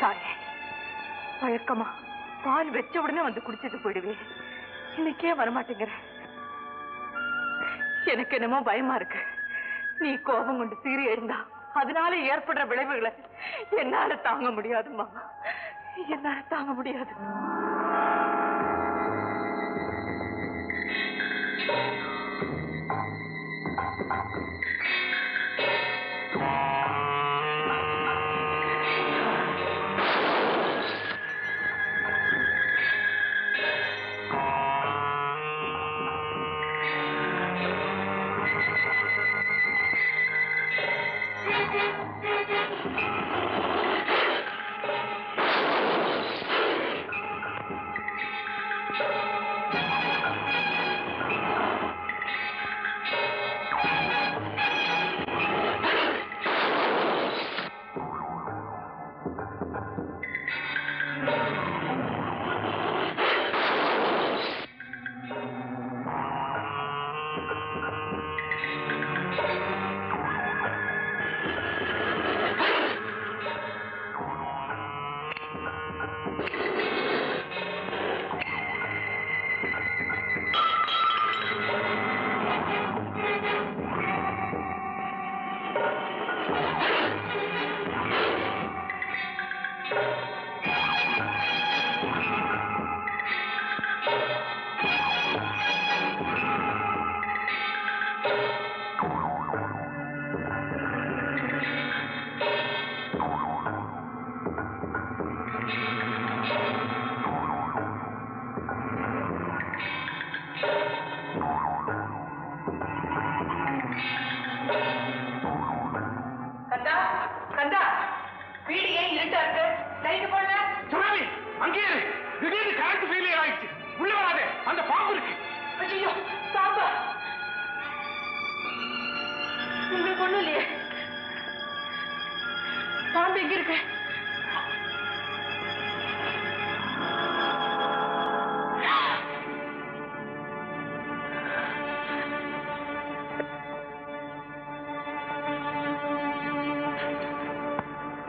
தாயே, வழக்கமா பால் வச்ச உடனே வந்து குடிச்சிட்டு போயிடுவேன். இன்னைக்கே வரமாட்டேங்கிற. எனக்கு என்னமோ பயமா இருக்கு. நீ கோபம் கொண்டு சீறி எழுந்தா அதனால ஏற்படுற விளைவுகளை என்னால தாங்க முடியாதுமா. என்னால தாங்க முடியாது.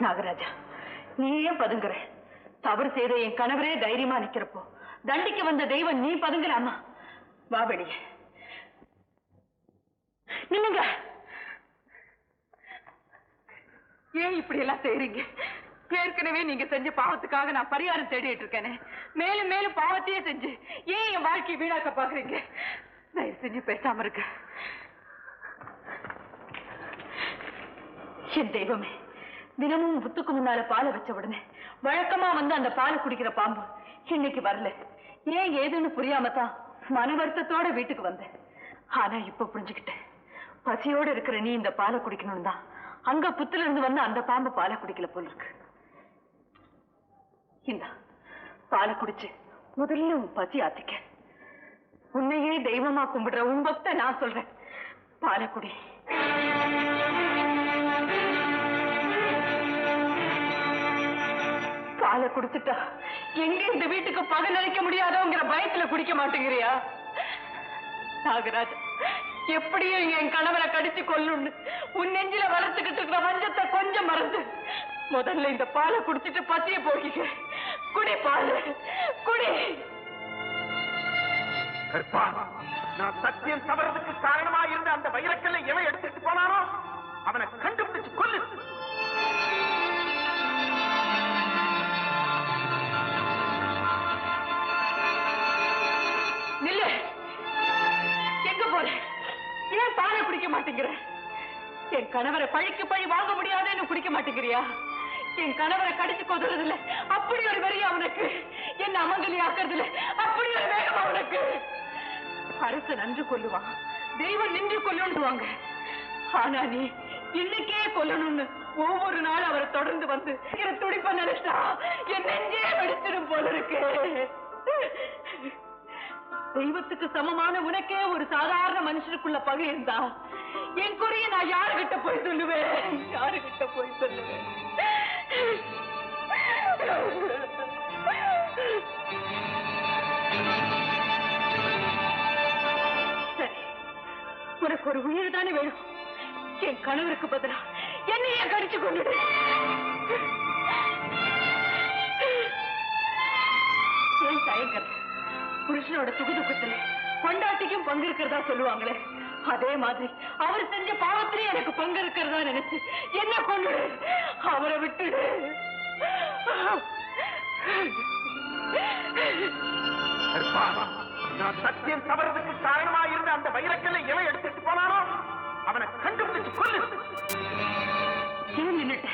நாகராஜா, நீ ஏன் பதுங்குற? தவறு செய்த என் கணவரே தைரியமா நிக்கிறப்போ தண்டிக்க வந்த தெய்வம் நீ பதுங்கலாமா? வா வெளியே. நின்னுங்க. ஏன் இப்படி எல்லாம் செய்றீங்க? ஏற்கனவே நீங்க செஞ்ச பாவத்துக்காக நான் பரிகாரம் தேடிட்டு இருக்கேனே. மேலும் மேலும் பாவத்தையே செஞ்சு ஏன் என் வாழ்க்கையை வீணாக்க பாக்குறீங்க? தயவு செஞ்சு பேசாம இருக்க. என் தெய்வமே, தினமும் புத்துக்கு முன்னால பாலை வச்ச உடனே வழக்கமா வந்து அந்த பாலை குடிக்கிற பாம்பு இன்னைக்கு வரல. ஏன் ஏதுன்னு புரியாம தான் மன வருத்தத்தோட வீட்டுக்கு வந்தேன். ஆனா இப்ப புரிஞ்சுக்கிட்டேன். பசியோட இருக்கிற நீ இந்த பாலை குடிக்கணும் தான் அங்க புத்துல இருந்து வந்து அந்த பாம்பு பாலை குடிக்கல போல இருக்கு. இந்த பாலை குடிச்சு முதல்ல உன் பசி ஆத்திக்க. உன்னையே தெய்வமா கும்பிடுற உன் பக்த நான் சொல்றேன், பாலை குடி. பாலை குடிச்சுட்டா எங்க இந்த வீட்டுக்கு பகல் அளிக்க முடியாதோங்கிற பயத்துல குடிக்க மாட்டேங்கிறியா? நாகராஜ், எப்படியும் என் கணவரை கடிச்சு கொல்லுன்னு உன் நெஞ்சில வளர்த்துக்கிட்டு இருக்கிற வஞ்சத்தை கொஞ்சம் மறந்து முதல்ல இந்த பாலை குடிச்சிட்டு பசிய போகிக்க. குடி பால், குடி. நான் சத்தியம் தவறதுக்கு காரணமா இருந்த அந்த வைரக்கல்லை எவன் எடுத்துட்டு போனானோ அவனை கண்டுபிடிச்சு கொல்லு. நில்லு. எங்க போற? ஏன் பாலை குடிக்க மாட்டேங்கிற? என் கணவரை பழிக்கு பழி வாங்க முடியாதுன்னு குடிக்க மாட்டேங்கிறியா? என் கணவரை கடிச்சு கொதுறது இல்ல அப்படி ஒரு வெறியா உனக்கு? என்ன அமங்கலி ஆக்குறதுல அப்படி ஒரு வேகமா உனக்கு? அரசு நன்று கொல்லுவான், தெய்வம் நின்று கொல்லுவாங்க. ஆனா நீ இன்னைக்கே கொல்லணும்னு ஒவ்வொரு நாள் அவரை தொடர்ந்து வந்து துடிப்ப நினைச்சா என் நெஞ்சே வெடிச்சிடும் போல இருக்கு. தெய்வத்துக்கு சமமான உனக்கே ஒரு சாதாரண மனுஷனுக்குள்ள பகை இருந்தா என் குறைய நான் யாருகிட்ட போய் சொல்லுவேன்? யாருகிட்ட போய் சொல்லுவேன்? சரி, உனக்கு ஒரு உயிர் தானே வேணும். என் கணவருக்கு பதிலா என்னையே கடிச்சு கொண்டுடு. பயங்கரம். புருஷனோட சுகுதுக்கத்துல பொண்டாட்டிக்கும் பங்கு இருக்கிறதா சொல்லுவாங்களே, அதே மாதிரி அவர் செஞ்ச பாவத்திலே எனக்கு பங்கு இருக்கிறதா நினைச்சு என்ன கொண்டுடு, அவரை விட்டுடு. நான் சத்தியம் தவறதுக்கு காரணமா இருந்த அந்த வைரக்கல்லை எவன் எடுத்துட்டு போனானோ அவனை கண்டுபிடிச்சு கொள்ளு. ஏன் நின்னுட்ட?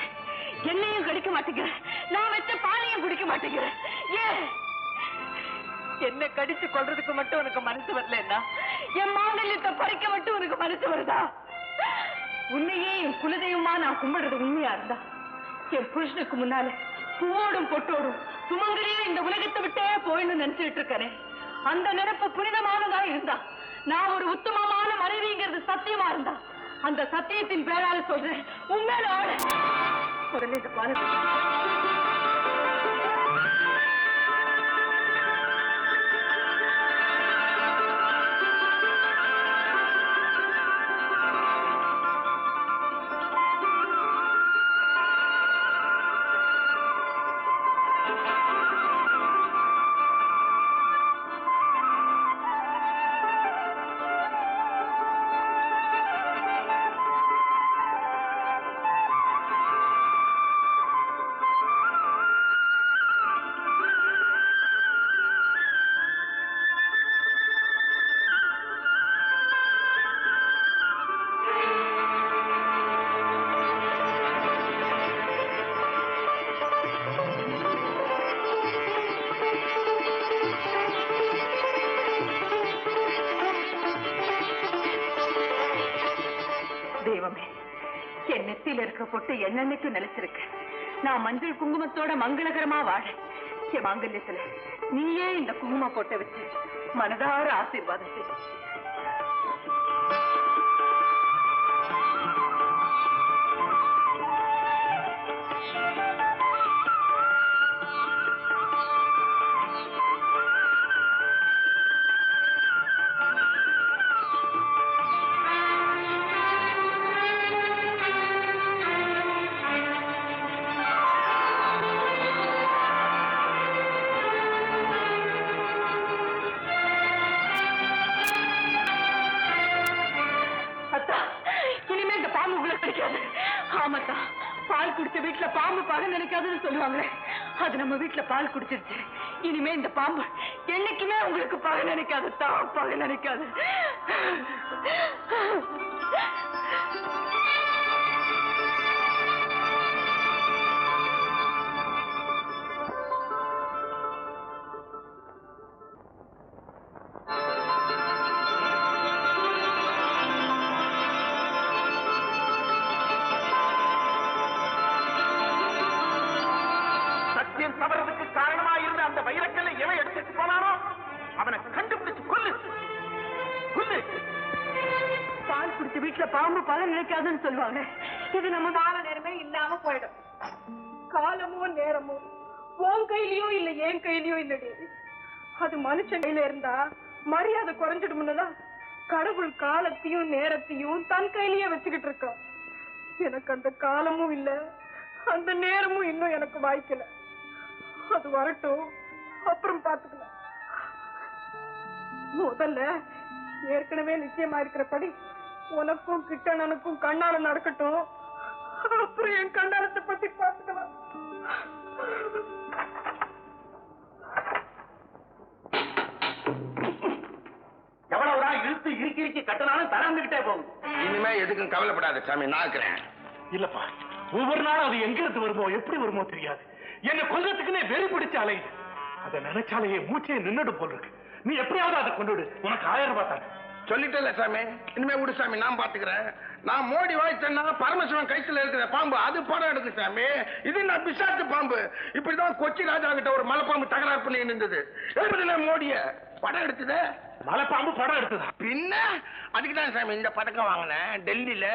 என்னையும் கடிக்க மாட்டேங்கிறேன், நான் வச்ச பாலையும் குடிக்க மாட்டேங்கிறேன். ஏன் என்ன கடிச்சு கொள்றதுக்கு மட்டும் உனக்கு மனசு வரலன்னா என் மாநிலத்தை பறிக்க மட்டும் உனக்கு மனசு வருதா? உன்னையே என் குலதெய்வமா நான் கும்பிடுறது உண்மையா இருந்தா என் புருஷனுக்கு முன்னால பூவோடும் பொட்டோடும் சுமங்கலியும் இந்த உலகத்தை விட்டே போயின்னு நினைச்சுட்டு இருக்கேன். அந்த நினைப்பு புனிதமானதா இருந்தா, நான் ஒரு உத்தமமான மனைவிங்கிறது சத்தியமா இருந்தா, அந்த சத்தியத்தின் பேரால சொல்றேன், உண்மையில ஆள முதல்ல இந்த பால என் நெத்தியில இருக்க பொட்டு என்னன்னைக்கு நிலைச்சிருக்க. நான் மஞ்சள் குங்குமத்தோட மங்களகரமா வாழ என் மாங்கல்யத்துல நீயே இந்த குங்கும பொட்டை வச்சு மனதார ஆசீர்வாதம் செய். ஆமாத்தா, பால் குடிச்ச வீட்டுல பாம்பு பகை நினைக்காதுன்னு சொல்லுவாங்களே, அது நம்ம வீட்டுல பால் குடிச்சிருச்சு. இனிமே இந்த பாம்பு என்னைக்குமே உங்களுக்கு பகை நினைக்காது, பகை நினைக்காது. தவறதுக்கு காரணமா இருந்த அந்த வைரக்கல்லை எவன் எடுத்துட்டு போனானோ அவனை கண்டுபிடிச்சு கொள்ளு. கொள்ளு. பால் குடிச்ச வீட்டுல பாம்பு பல நினைக்காதுன்னு சொல்லுவாங்க. இது நம்ம கால நேரமே இல்லாம போயிடும். காலமோ நேரமோ உன் கையிலயோ இல்ல என் கையிலயோ இல்லடி, அது மனுஷன் கையில இருந்தா மரியாதை குறைஞ்சிடும்னுதான் கடவுள் காலத்தையும் நேரத்தையும் தன் கையிலேயே வச்சுக்கிட்டு இருக்கான். எனக்கு அந்த காலமும் இல்ல, அந்த நேரமும் இன்னும் எனக்கு வாய்க்கல. அது வரட்டும், அப்புறம் பாத்துக்கலாம். முதல்ல ஏற்கனவே நிச்சயமா இருக்கிறபடி உனக்கும் கிட்டணனுக்கும் கண்ணால நடக்கட்டும், அப்புறம் என் கண்ணாலத்தை பத்தி பாத்துக்கலாம். எவ்வளவுதான் இழுத்து இறுக்கி கட்டினாலும் தரந்துகிட்டே போகும். இனிமே எதுக்கும் கவலைப்படாத சாமி, நான் இருக்கிறேன். இல்லப்பா, ஒவ்வொரு நாளும் அது எங்க இருந்து வருமோ எப்படி வருமோ தெரியாது. என்ன கொல்றதுக்குன்னே வெறி பிடிச்ச அலையுது. அதை நினைச்சாலேயே மூச்சையே நின்னுடு போல் இருக்கு. நீ எப்படியாவது அதை கொண்டுடு, உனக்கு 1000 ரூபாய் தானே. சொல்லிட்டேல சாமி, இனிமே விடு சாமி, நான் பாத்துக்கிறேன். நான் மோடி வாய்ச்சேன்னா பரமசிவன் கைத்துல இருக்கிற பாம்பு அது படம் எடுக்கு சாமி. இது நான் பிசாத்து பாம்பு. இப்படிதான் கொச்சி ராஜா கிட்ட ஒரு மலைப்பாம்பு தகராறு பண்ணி இருந்தது. மோடிய படம் எடுத்தது. மலைப்பாம்பு படம் எடுத்ததா? பின்ன அதுக்குதான் சாமி இந்த பதக்கம் வாங்கினேன் டெல்லியில.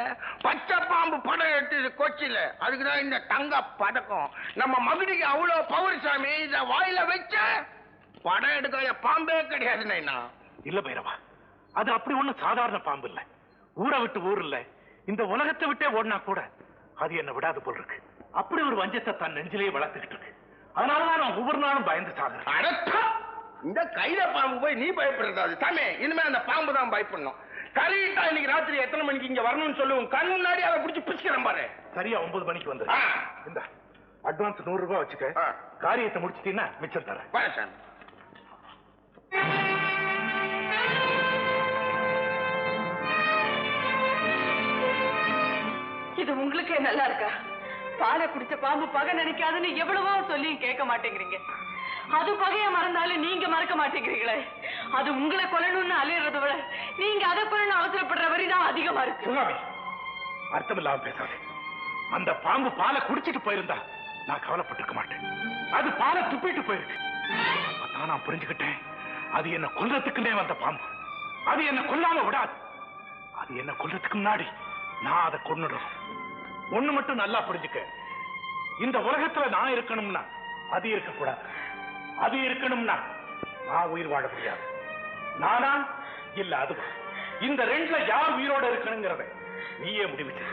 பச்சை பாம்பு படம் எடுத்தது கொச்சியில. அதுக்குதான் இந்த தங்க பதக்கம். நம்ம மகுடிக்கு அவ்வளவு பவர் சாமி. இத வாயில வச்ச படம் எடுக்க பாம்பே கிடையாது. இல்ல பைரவா, அது அப்படி ஒண்ணும் சாதாரண பாம்பு இல்ல. ஊரை விட்டு ஊர் இல்ல, இந்த உலகத்தை விட்டே ஓடினா கூட அது என்ன விடாது போல் இருக்கு. அப்படி ஒரு வஞ்சத்தை தன் நெஞ்சிலேயே வளர்த்துக்கிட்டு இருக்கு. அதனாலதான் நான் ஒவ்வொரு நாளும் பயந்து சாகுறேன். இந்த கைத பாம்பு போய் நீ பயப்படுறதா சாமி? இனிமே அந்த பாம்பு தான் பயப்படணும். கரெக்டா இன்னைக்கு ராத்திரி எத்தனை மணிக்கு இங்க வரணும்னு சொல்லுவோம். கண் முன்னாடி அதை பிடிச்சி பிடிச்சிக்கிறேன் பாரு. சரியா 9 மணிக்கு வந்து இந்த அட்வான்ஸ் 100 ரூபாய் வச்சுக்க. காரியத்தை முடிச்சிட்டீங்கன்னா மிச்சம் தரேன். பாரு சாமி. இது உங்களுக்கே நல்லா இருக்கா? பாலை குடிச்ச பாம்பு பகை நினைக்காதுன்னு எவ்வளவோ சொல்லி கேட்க மாட்டேங்கிறீங்க. அது பகைய மறந்தாலும் நீங்க மறக்க மாட்டேங்கிறீங்களே. அது உங்களை கொல்லணும்னு அலையறதை விட நீங்க அதை கொல்லணும் அவசரப்படுற வரிதான் அதிகமா இருக்கு. சுனாமி, அர்த்தம் இல்லாம பேசாதே. அந்த பாம்பு பாலை குடிச்சிட்டு போயிருந்தா நான் கவலைப்பட்டிருக்க மாட்டேன். அது பாலை துப்பிட்டு போயிருக்கு. அப்பதான் நான் புரிஞ்சுக்கிட்டேன், அது என்ன கொல்றதுக்குன்னே வந்த பாம்பு. அது என்ன கொல்லாம விடாது. அது என்ன கொல்றதுக்கு முன்னாடி நான் அதை கொன்னுடும். ஒண்ணு மட்டும் நல்லா புரிஞ்சுக்க, இந்த உலகத்துல நான் இருக்கணும்னா அது இருக்கக்கூடாது. அது இருக்கணும்னா நான் உயிர் வாழ முடியாது. நானா இல்ல அதுவா? இந்த ரெண்டுல யார் உயிரோட இருக்கணுங்கிறத நீயே முடிவு செய்ய.